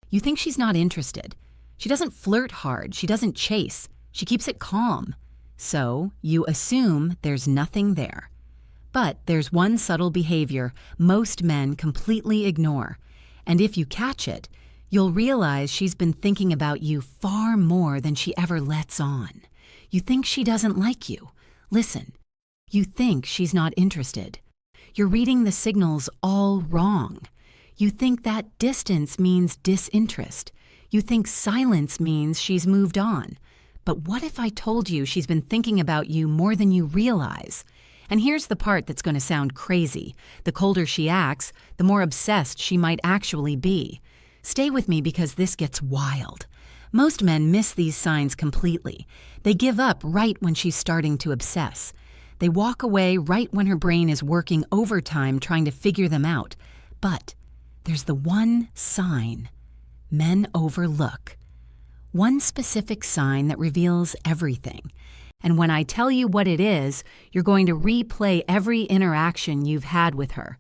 You think she's not interested. She doesn't flirt hard. She doesn't chase. She keeps it calm. So you assume there's nothing there. But there's one subtle behavior most men completely ignore. And if you catch it, you'll realize she's been thinking about you far more than she ever lets on. You think she doesn't like you. Listen, you think she's not interested. You're reading the signals all wrong. You think that distance means disinterest. You think silence means she's moved on. But what if I told you she's been thinking about you more than you realize? And here's the part that's going to sound crazy. The colder she acts, the more obsessed she might actually be. Stay with me because this gets wild. Most men miss these signs completely. They give up right when she's starting to obsess. They walk away right when her brain is working overtime trying to figure them out. But there's the one sign men overlook. One specific sign that reveals everything. And when I tell you what it is, you're going to replay every interaction you've had with her.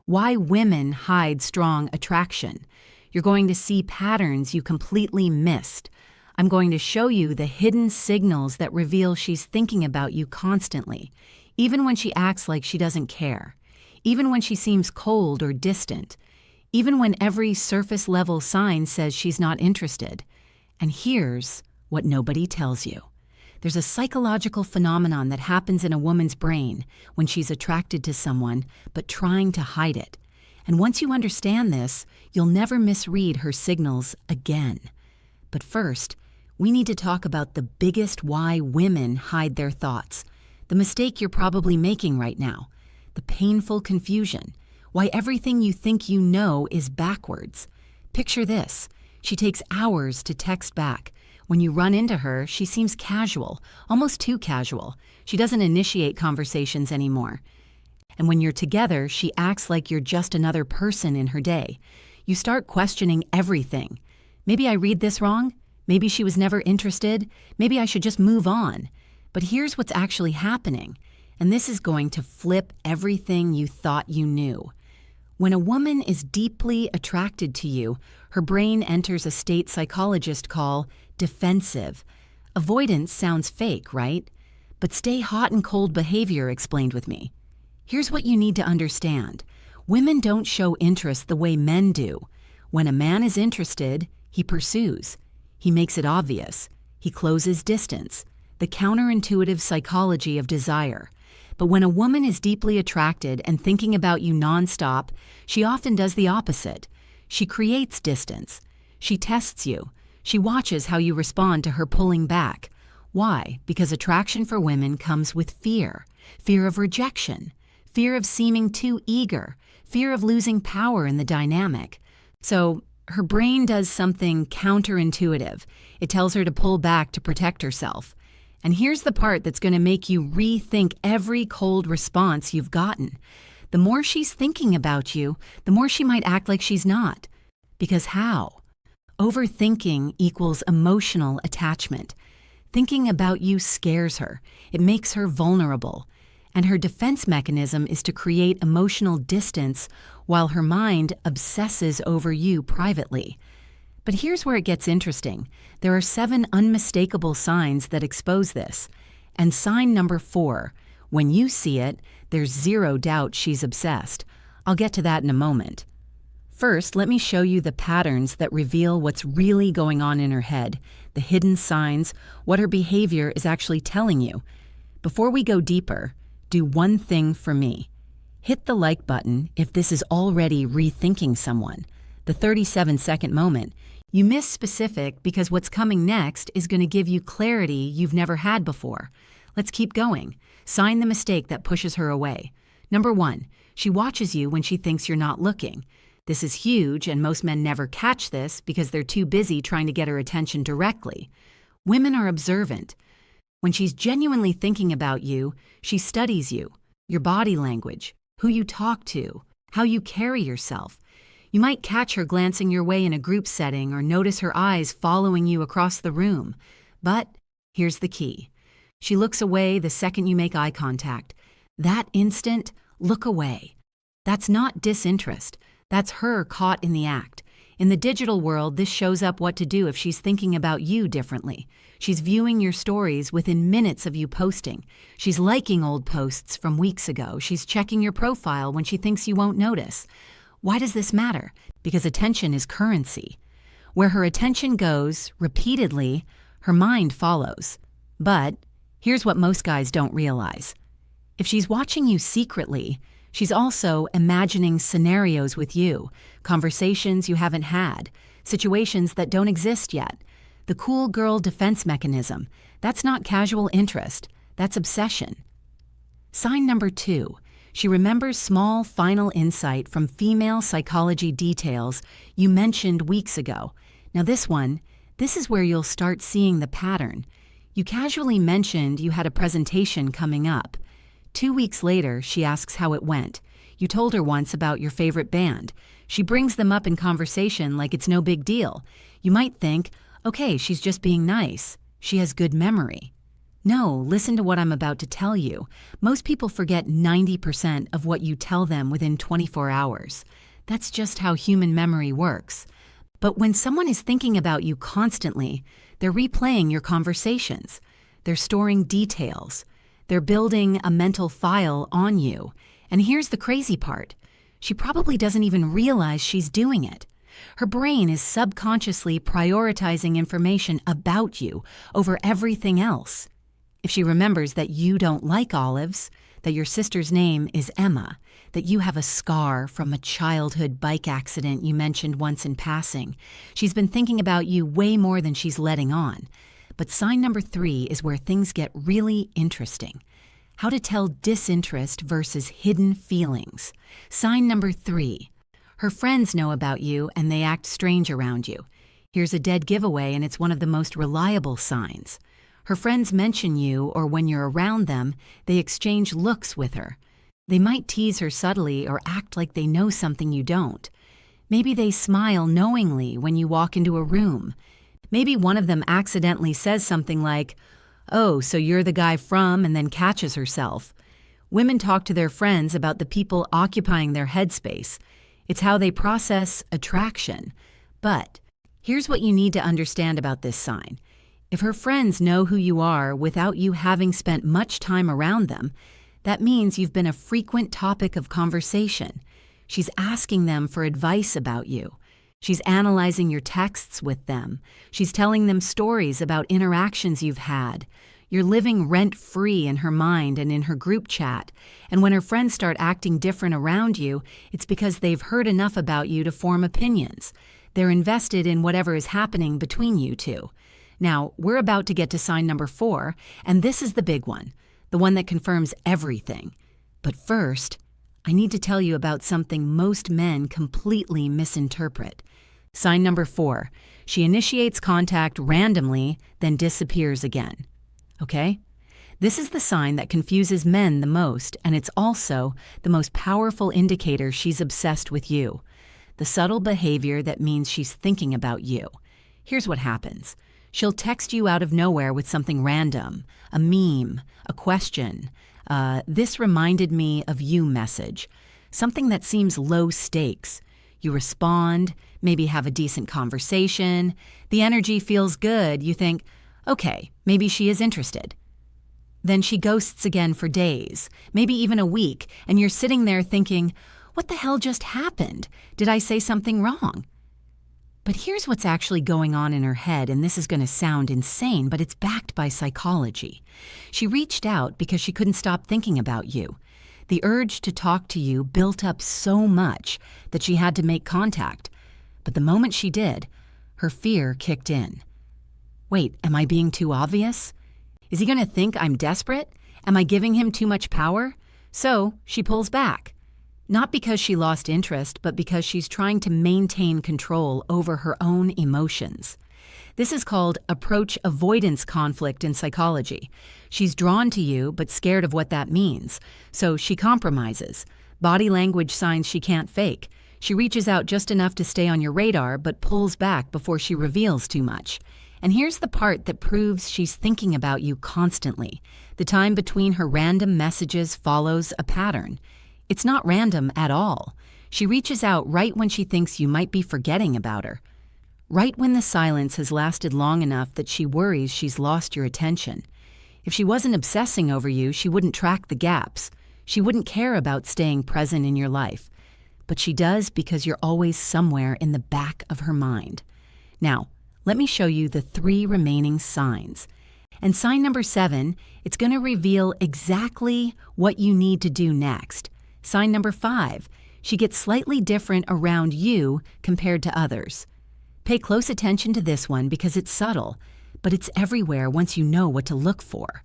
Why women hide strong attraction. You're going to see patterns you completely missed. I'm going to show you the hidden signals that reveal she's thinking about you constantly, even when she acts like she doesn't care, even when she seems cold or distant, even when every surface-level sign says she's not interested. And here's what nobody tells you. There's a psychological phenomenon that happens in a woman's brain when she's attracted to someone but trying to hide it. And once you understand this, you'll never misread her signals again. But first, we need to talk about the biggest why women hide their thoughts. The mistake you're probably making right now. The painful confusion. Why everything you think you know is backwards. Picture this. She takes hours to text back. When you run into her, she seems casual, almost too casual. She doesn't initiate conversations anymore. And when you're together, she acts like you're just another person in her day. You start questioning everything. Maybe I read this wrong? Maybe she was never interested? Maybe I should just move on. But here's what's actually happening, and this is going to flip everything you thought you knew. When a woman is deeply attracted to you, her brain enters a state psychologists call defensive. Avoidance sounds fake, right? But stay hot and cold behavior explained with me. Here's what you need to understand. Women don't show interest the way men do. When a man is interested, he pursues. He makes it obvious. He closes distance. The counterintuitive psychology of desire. But when a woman is deeply attracted and thinking about you nonstop, she often does the opposite. She creates distance. She tests you. She watches how you respond to her pulling back. Why? Because attraction for women comes with fear. Fear of rejection. Fear of seeming too eager, fear of losing power in the dynamic. So her brain does something counterintuitive. It tells her to pull back to protect herself. And here's the part that's going to make you rethink every cold response you've gotten. The more she's thinking about you, the more she might act like she's not. Because how? Overthinking equals emotional attachment. Thinking about you scares her. It makes her vulnerable. And her defense mechanism is to create emotional distance while her mind obsesses over you privately. But here's where it gets interesting. There are 7 unmistakable signs that expose this. And sign number 4, when you see it, there's zero doubt she's obsessed. I'll get to that in a moment. First, let me show you the patterns that reveal what's really going on in her head, the hidden signs, what her behavior is actually telling you. Before we go deeper, do one thing for me. Hit the like button if this is already rethinking someone. The 37-second moment. You miss specific because what's coming next is going to give you clarity you've never had before. Let's keep going. Sign the mistake that pushes her away. Number 1, she watches you when she thinks you're not looking. This is huge, and most men never catch this because they're too busy trying to get her attention directly. Women are observant. When she's genuinely thinking about you, she studies you, your body language, who you talk to, how you carry yourself. You might catch her glancing your way in a group setting or notice her eyes following you across the room. But here's the key. She looks away the second you make eye contact. That instant, look away. That's not disinterest. That's her caught in the act. In the digital world, this shows up what to do if she's thinking about you differently. She's viewing your stories within minutes of you posting. She's liking old posts from weeks ago. She's checking your profile when she thinks you won't notice. Why does this matter? Because attention is currency. Where her attention goes, repeatedly, her mind follows. But here's what most guys don't realize. If she's watching you secretly, she's also imagining scenarios with you, conversations you haven't had, situations that don't exist yet. The cool girl defense mechanism, that's not casual interest, that's obsession. Sign number 2, she remembers small final insight from female psychology details you mentioned weeks ago. Now this is where you'll start seeing the pattern. You casually mentioned you had a presentation coming up. 2 weeks later, she asks how it went. You told her once about your favorite band. She brings them up in conversation like it's no big deal. You might think, okay, she's just being nice. She has good memory. No, listen to what I'm about to tell you. Most people forget 90% of what you tell them within 24 hours. That's just how human memory works. But when someone is thinking about you constantly, they're replaying your conversations. They're storing details. They're building a mental file on you. And here's the crazy part. She probably doesn't even realize she's doing it. Her brain is subconsciously prioritizing information about you over everything else. If she remembers that you don't like olives, that your sister's name is Emma, that you have a scar from a childhood bike accident you mentioned once in passing, she's been thinking about you way more than she's letting on. But sign number 3 is where things get really interesting. How to tell disinterest versus hidden feelings. Sign number 3. Her friends know about you and they act strange around you. Here's a dead giveaway, and it's one of the most reliable signs. Her friends mention you, or when you're around them, they exchange looks with her. They might tease her subtly or act like they know something you don't. Maybe they smile knowingly when you walk into a room. Maybe one of them accidentally says something like, "Oh, so you're the guy from," and then catches herself. Women talk to their friends about the people occupying their headspace. It's how they process attraction. But here's what you need to understand about this sign. If her friends know who you are without you having spent much time around them, that means you've been a frequent topic of conversation. She's asking them for advice about you. She's analyzing your texts with them. She's telling them stories about interactions you've had. You're living rent-free in her mind and in her group chat. And when her friends start acting different around you, it's because they've heard enough about you to form opinions. They're invested in whatever is happening between you two. Now, we're about to get to sign number 4, and this is the big one, the one that confirms everything. But first, I need to tell you about something most men completely misinterpret. Sign number 4, she initiates contact randomly, then disappears again. Okay? This is the sign that confuses men the most, and it's also the most powerful indicator she's obsessed with you. The subtle behavior that means she's thinking about you. Here's what happens. She'll text you out of nowhere with something random, a meme, a question, "This reminded me of you" message, something that seems low stakes. You respond, maybe have a decent conversation. The energy feels good. You think, okay, maybe she is interested. Then she ghosts again for days, maybe even a week, and you're sitting there thinking, what the hell just happened? Did I say something wrong? But here's what's actually going on in her head, and this is going to sound insane, but it's backed by psychology. She reached out because she couldn't stop thinking about you. The urge to talk to you built up so much that she had to make contact. But the moment she did, her fear kicked in. Wait, am I being too obvious? Is he going to think I'm desperate? Am I giving him too much power? So she pulls back. Not because she lost interest, but because she's trying to maintain control over her own emotions. This is called approach avoidance conflict in psychology. She's drawn to you, but scared of what that means. So she compromises. Body language signs she can't fake. She reaches out just enough to stay on your radar, but pulls back before she reveals too much. And here's the part that proves she's thinking about you constantly. The time between her random messages follows a pattern. It's not random at all. She reaches out right when she thinks you might be forgetting about her. Right when the silence has lasted long enough that she worries she's lost your attention. If she wasn't obsessing over you, she wouldn't track the gaps. She wouldn't care about staying present in your life. But she does because you're always somewhere in the back of her mind. Now, let me show you the 3 remaining signs. And sign number 7, it's going to reveal exactly what you need to do next. Sign number 5, she gets slightly different around you compared to others. Pay close attention to this one because it's subtle, but it's everywhere once you know what to look for.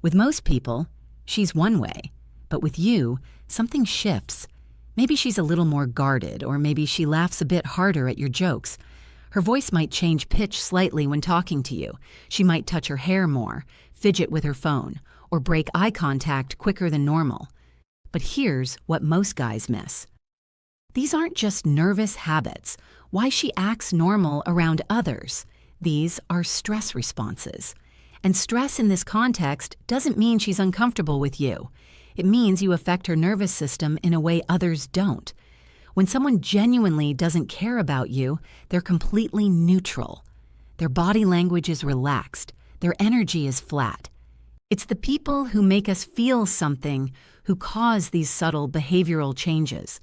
With most people, she's one way, but with you, something shifts. Maybe she's a little more guarded, or maybe she laughs a bit harder at your jokes. Her voice might change pitch slightly when talking to you. She might touch her hair more, fidget with her phone, or break eye contact quicker than normal. But here's what most guys miss. These aren't just nervous habits. Why she acts normal around others. These are stress responses. And stress in this context doesn't mean she's uncomfortable with you. It means you affect her nervous system in a way others don't. When someone genuinely doesn't care about you, they're completely neutral. Their body language is relaxed. Their energy is flat. It's the people who make us feel something who cause these subtle behavioral changes.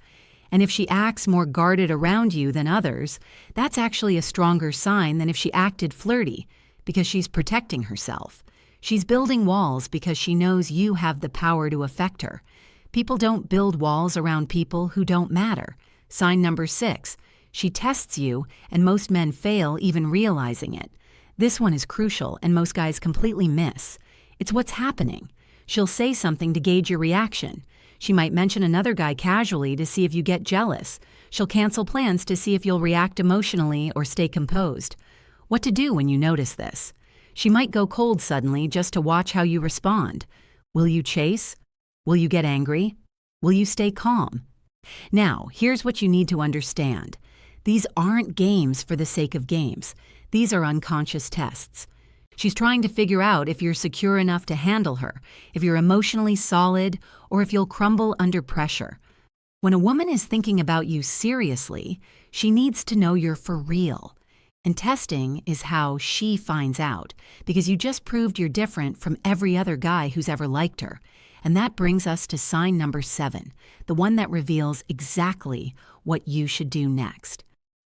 And if she acts more guarded around you than others, that's actually a stronger sign than if she acted flirty, because she's protecting herself. She's building walls because she knows you have the power to affect her. People don't build walls around people who don't matter. Sign number 6, she tests you, and most men fail even realizing it. This one is crucial, and most guys completely miss. It's what's happening. She'll say something to gauge your reaction. She might mention another guy casually to see if you get jealous. She'll cancel plans to see if you'll react emotionally or stay composed. What to do when you notice this? She might go cold suddenly just to watch how you respond. Will you chase? Will you get angry? Will you stay calm? Now, here's what you need to understand. These aren't games for the sake of games. These are unconscious tests. She's trying to figure out if you're secure enough to handle her, if you're emotionally solid, or if you'll crumble under pressure. When a woman is thinking about you seriously, she needs to know you're for real. And testing is how she finds out, because you just proved you're different from every other guy who's ever liked her. And that brings us to sign number 7, the one that reveals exactly what you should do next.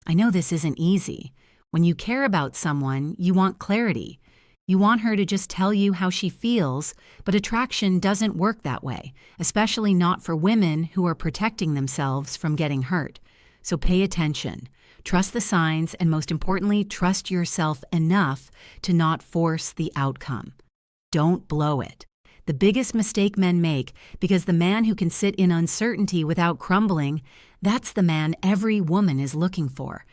I know this isn't easy. When you care about someone, you want clarity. You want her to just tell you how she feels, but attraction doesn't work that way, especially not for women who are protecting themselves from getting hurt. So pay attention. Trust the signs, and most importantly, trust yourself enough to not force the outcome. Don't blow it. The biggest mistake men make, because the man who can sit in uncertainty without crumbling, that's the man every woman is looking for.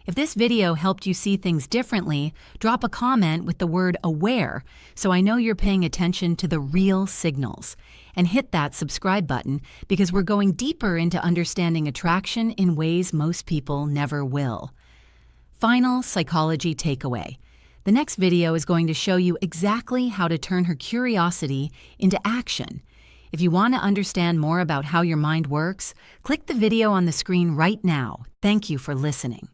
If this video helped you see things differently, drop a comment with the word aware so I know you're paying attention to the real signals. And hit that subscribe button because we're going deeper into understanding attraction in ways most people never will. Final psychology takeaway. The next video is going to show you exactly how to turn her curiosity into action. If you want to understand more about how your mind works, click the video on the screen right now. Thank you for listening.